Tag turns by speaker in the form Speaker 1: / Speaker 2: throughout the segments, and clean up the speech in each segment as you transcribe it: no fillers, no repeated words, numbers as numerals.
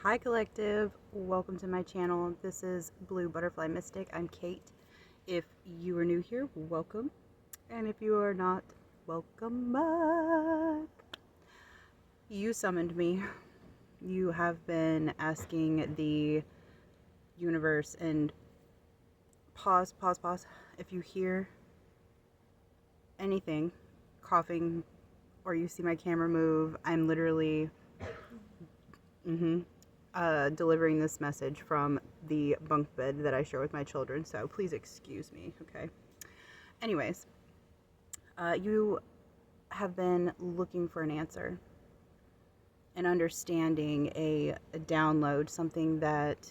Speaker 1: Hi Collective, welcome to my channel. This is Blue Butterfly Mystic. I'm Kate. If you are new here, welcome. And if you are not, welcome back. You summoned me. You have been asking the universe and pause. If you hear anything, coughing, or you see my camera move, I'm literally delivering this message from the bunk bed that I share with my children, so please excuse me, okay? Anyways, you have been looking for an answer, an understanding, a download, something that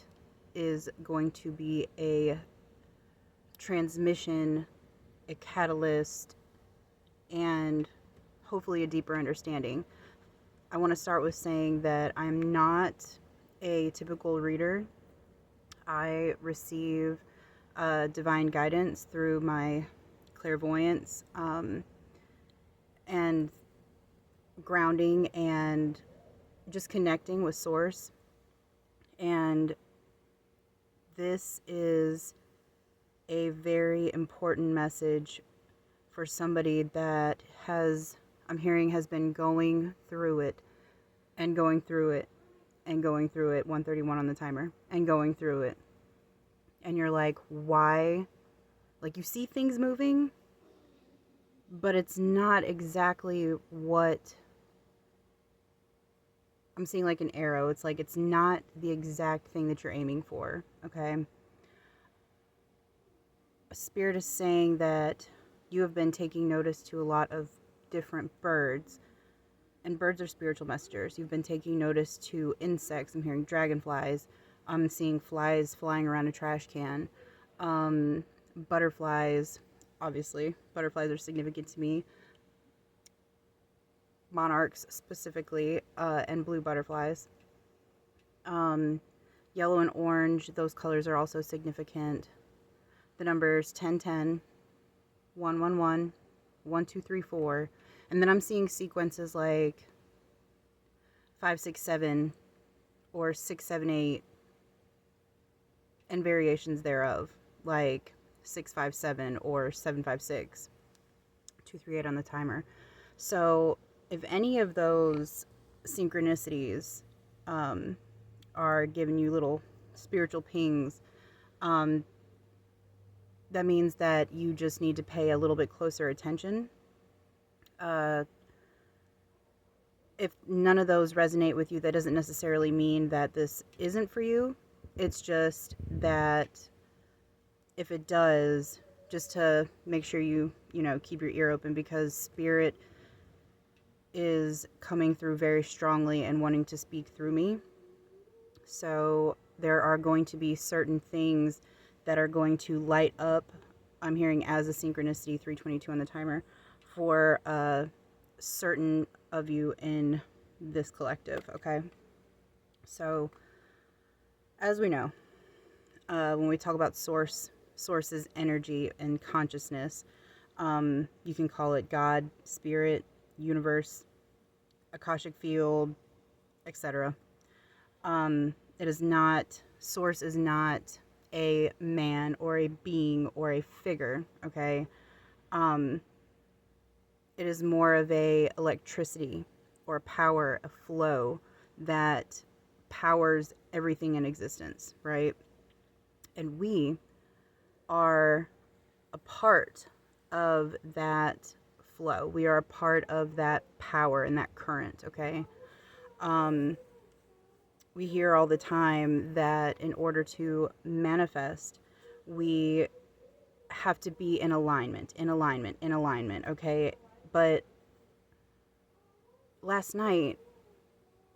Speaker 1: is going to be a transmission, a catalyst, and hopefully a deeper understanding. I want to start with saying that I'm not a typical reader. I receive divine guidance through my clairvoyance and grounding and just connecting with source. And this is a very important message for somebody that I'm hearing, has been going through it and going through it and going through it, 131 on the timer, and going through it. And you're like, why? Like, you see things moving, but it's not exactly what I'm seeing, like an arrow. It's like it's not the exact thing that you're aiming for, okay? Spirit is saying that you have been taking notice to a lot of different birds, and birds are spiritual messengers. You've been taking notice to insects. I'm hearing dragonflies. I'm seeing flies flying around a trash can. Butterflies, obviously. Butterflies are significant to me. Monarchs specifically, and blue butterflies. Yellow and orange, those colors are also significant. The numbers 1010, 111, 1234. And then I'm seeing sequences like 567 or 678 and variations thereof, like 657 or 756, 238 on the timer. So if any of those synchronicities are giving you little spiritual pings, that means that you just need to pay a little bit closer attention. If none of those resonate with you, that doesn't necessarily mean that this isn't for you. It's just that if it does, just to make sure you keep your ear open, because spirit is coming through very strongly and wanting to speak through me. So there are going to be certain things that are going to light up, I'm hearing, as a synchronicity, 322 on the timer, for certain of you in this collective, okay? So as we know, when we talk about source's energy and consciousness, you can call it God, spirit, universe, Akashic field, etc. It is not, source is not a man or a being or a figure, okay? It is more of a electricity or power, a flow that powers everything in existence, right? And we are a part of that flow. We are a part of that power and that current, okay? We hear all the time that in order to manifest, we have to be in alignment, okay? But last night,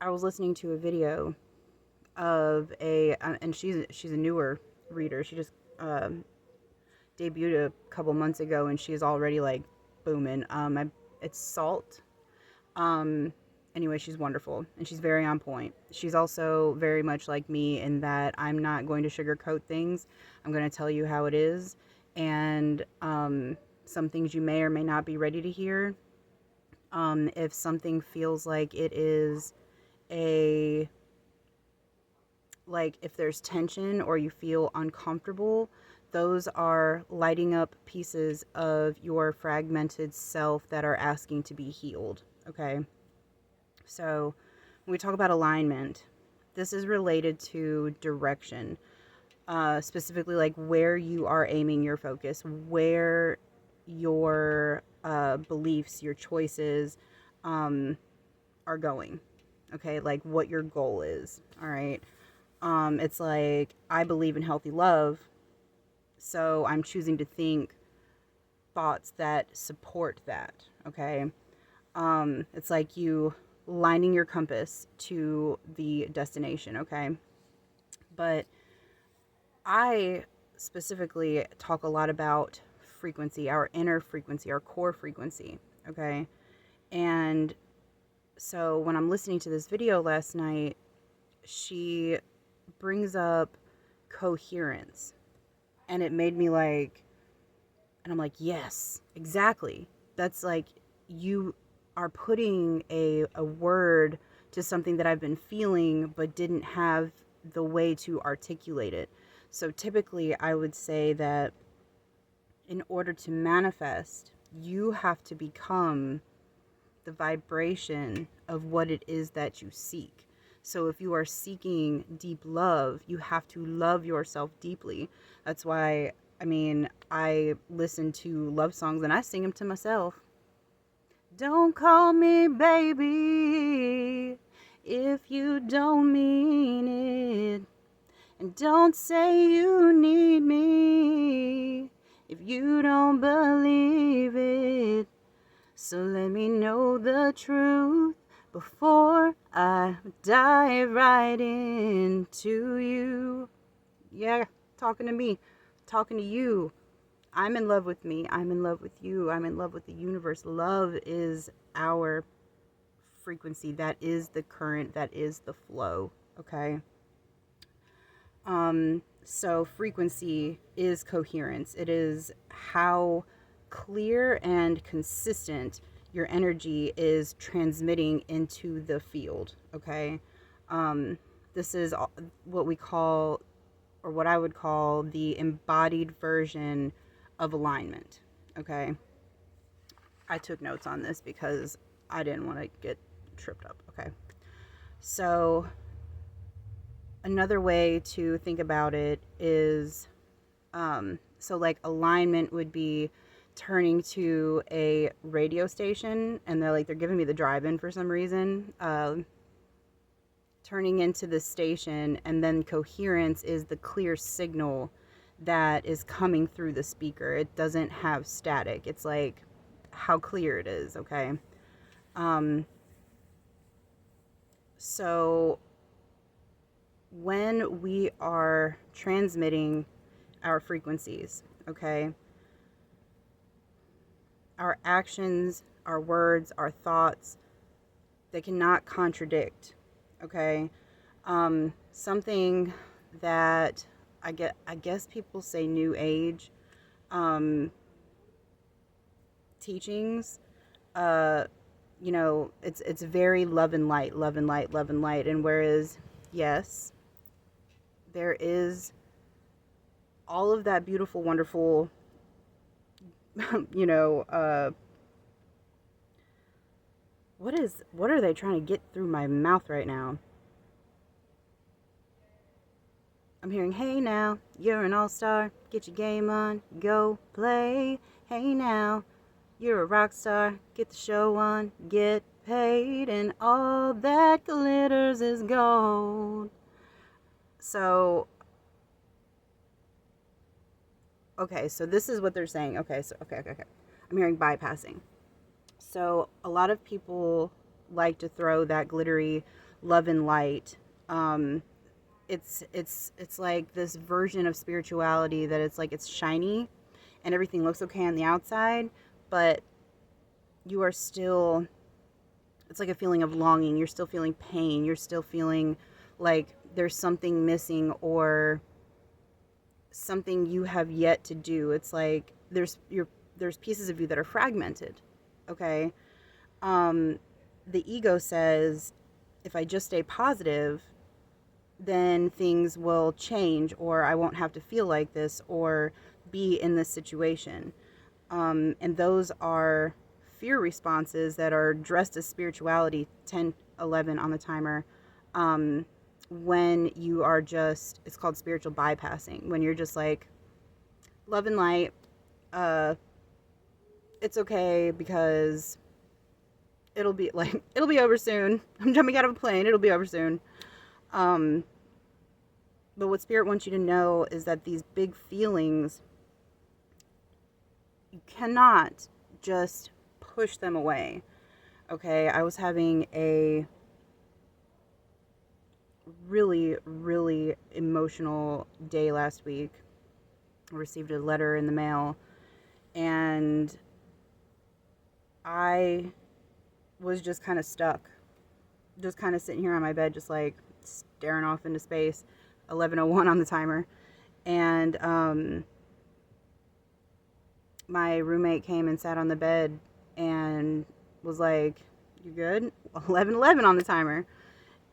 Speaker 1: I was listening to a video of and she's a newer reader. She just debuted a couple months ago, and she's already like booming. It's Salt. Anyway, she's wonderful and she's very on point. She's also very much like me in that I'm not going to sugarcoat things. I'm going to tell you how it is, and some things you may or may not be ready to hear. If something feels like it is a like if there's tension or you feel uncomfortable, those are lighting up pieces of your fragmented self that are asking to be healed. Okay. So when we talk about alignment, this is related to direction, specifically like where you are aiming your focus, where your beliefs, your choices are going. Okay. Like what your goal is. All right. It's like, I believe in healthy love, so I'm choosing to think thoughts that support that. Okay. It's like you lining your compass to the destination. Okay. But I specifically talk a lot about frequency, our inner frequency, our core frequency. Okay. And so when I'm listening to this video last night, she brings up coherence, and it made me like, and I'm like, yes, exactly. That's like, you are putting a word to something that I've been feeling but didn't have the way to articulate it. So typically I would say that in order to manifest, you have to become the vibration of what it is that you seek. So if you are seeking deep love, you have to love yourself deeply. That's why, I mean, I listen to love songs and I sing them to myself. Don't call me baby if you don't mean it. And don't say you need me if you don't believe it. So let me know the truth before I dive right into you. Yeah, talking to me, talking to you. I'm in love with me. I'm in love with you. I'm in love with the universe. Love is our frequency. That is the current. That is the flow. Okay. So frequency is coherence. It is how clear and consistent your energy is transmitting into the field. Okay. This is what we call, or what I would call, the embodied version of alignment. Okay. I took notes on this because I didn't want to get tripped up. Okay. So another way to think about it is, so like alignment would be turning to a radio station and they're giving me the drive-in for some reason, turning into the station, and then coherence is the clear signal that is coming through the speaker. It doesn't have static. It's like how clear it is. Okay. So when we are transmitting our frequencies, okay, our actions, our words, our thoughts, they cannot contradict. Okay. Something that I guess people say new age teachings, it's very love and light, love and light, love and light. And whereas, yes, there is all of that beautiful, wonderful, you know, what are they trying to get through my mouth right now? I'm hearing, hey now, you're an all-star, get your game on, go play. Hey now, you're a rock star, get the show on, get paid, and all that glitters is gold. So, okay, so this is what they're saying. Okay. I'm hearing bypassing. So a lot of people like to throw that glittery love and light. It's like this version of spirituality that it's like it's shiny and everything looks okay on the outside, but you are still, it's like a feeling of longing. You're still feeling pain. You're still feeling like there's something missing or something you have yet to do. It's like there's pieces of you that are fragmented. Okay. The ego says, if I just stay positive, then things will change, or I won't have to feel like this or be in this situation. And those are fear responses that are dressed as spirituality. 10, 11 on the timer. When you are just, it's called spiritual bypassing, when you're just like, love and light, it's okay because it'll be like, it'll be over soon. I'm jumping out of a plane, it'll be over soon. But what spirit wants you to know is that these big feelings, you cannot just push them away. Okay, I was having a really, really emotional day last week. I received a letter in the mail, and I was just kind of stuck. Just kind of sitting here on my bed, just like staring off into space. 11:01 on the timer. And my roommate came and sat on the bed and was like, "You good?" 11:11 on the timer.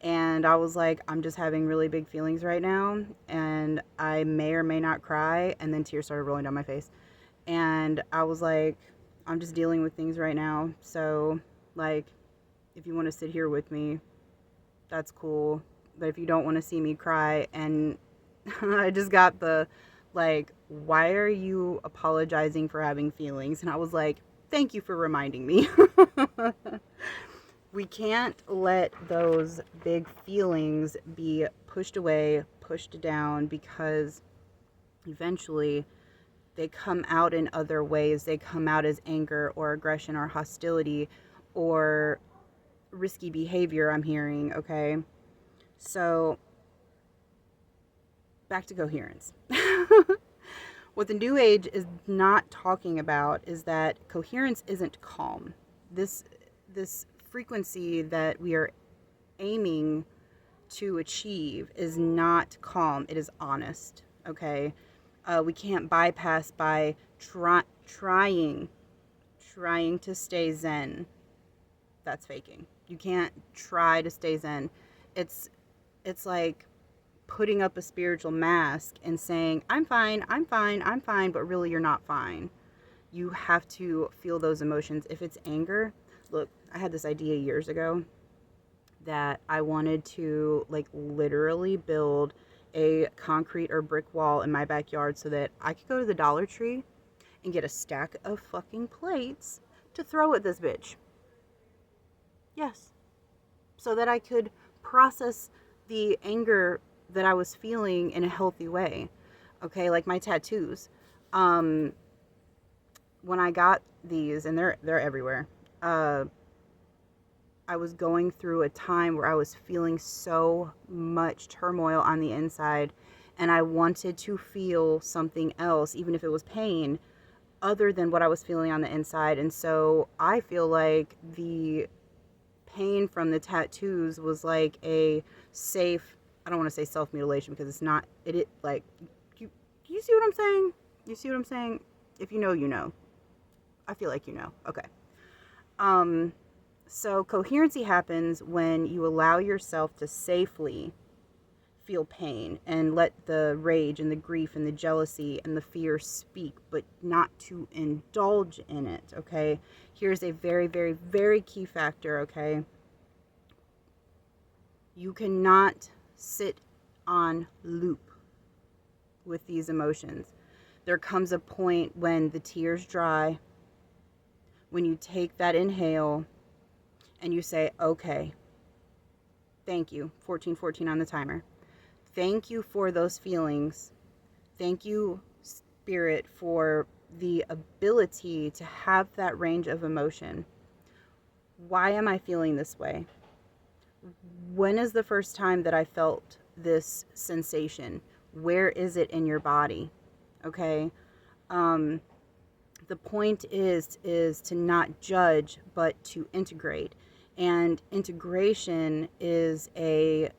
Speaker 1: And I was like, I'm just having really big feelings right now, and I may or may not cry. And then tears started rolling down my face. And I was like, I'm just dealing with things right now. So, like, if you want to sit here with me, that's cool. But if you don't want to see me cry, and I just got the, like, why are you apologizing for having feelings? And I was like, thank you for reminding me. We can't let those big feelings be pushed away, pushed down, because eventually they come out in other ways. They come out as anger or aggression or hostility or risky behavior, I'm hearing, okay? So, back to coherence. What the New Age is not talking about is that coherence isn't calm. This frequency that we are aiming to achieve is not calm. It is honest, okay? We can't bypass by trying to stay zen. That's faking. You can't try to stay zen. It's like putting up a spiritual mask and saying, I'm fine, I'm fine, I'm fine, but really you're not fine. You have to feel those emotions. If it's anger, look, I had this idea years ago that I wanted to, like, literally build a concrete or brick wall in my backyard so that I could go to the Dollar Tree and get a stack of fucking plates to throw at this bitch. Yes. So that I could process the anger that I was feeling in a healthy way. Okay, like my tattoos. When I got these, and they're everywhere, I was going through a time where I was feeling so much turmoil on the inside, and I wanted to feel something else, even if it was pain, other than what I was feeling on the inside. And so I feel like the pain from the tattoos was like a safe, I don't want to say self-mutilation because it's not, like, you see what I'm saying? You see what I'm saying? If you know, you know. I feel like you know. Okay. So coherency happens when you allow yourself to safely feel pain and let the rage and the grief and the jealousy and the fear speak, but not to indulge in it, okay? Here's a very, very, very key factor, okay? You cannot sit on loop with these emotions. There comes a point when the tears dry, when you take that inhale, and you say, okay, thank you, 14:14 on the timer. Thank you for those feelings. Thank you, Spirit, for the ability to have that range of emotion. Why am I feeling this way? When is the first time that I felt this sensation? Where is it in your body? Okay? The point is to not judge, but to integrate. And integration is a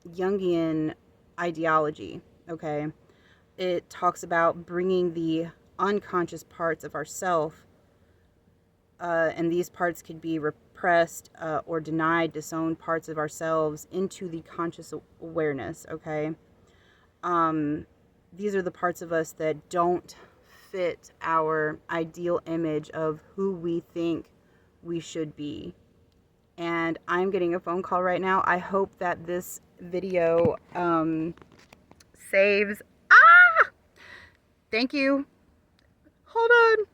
Speaker 1: Jungian ideology, okay? It talks about bringing the unconscious parts of ourself, and these parts could be suppressed or denied, disowned parts of ourselves into the conscious awareness, okay? These are the parts of us that don't fit our ideal image of who we think we should be. And I'm getting a phone call right now. I hope that this video saves. Thank you. Hold on.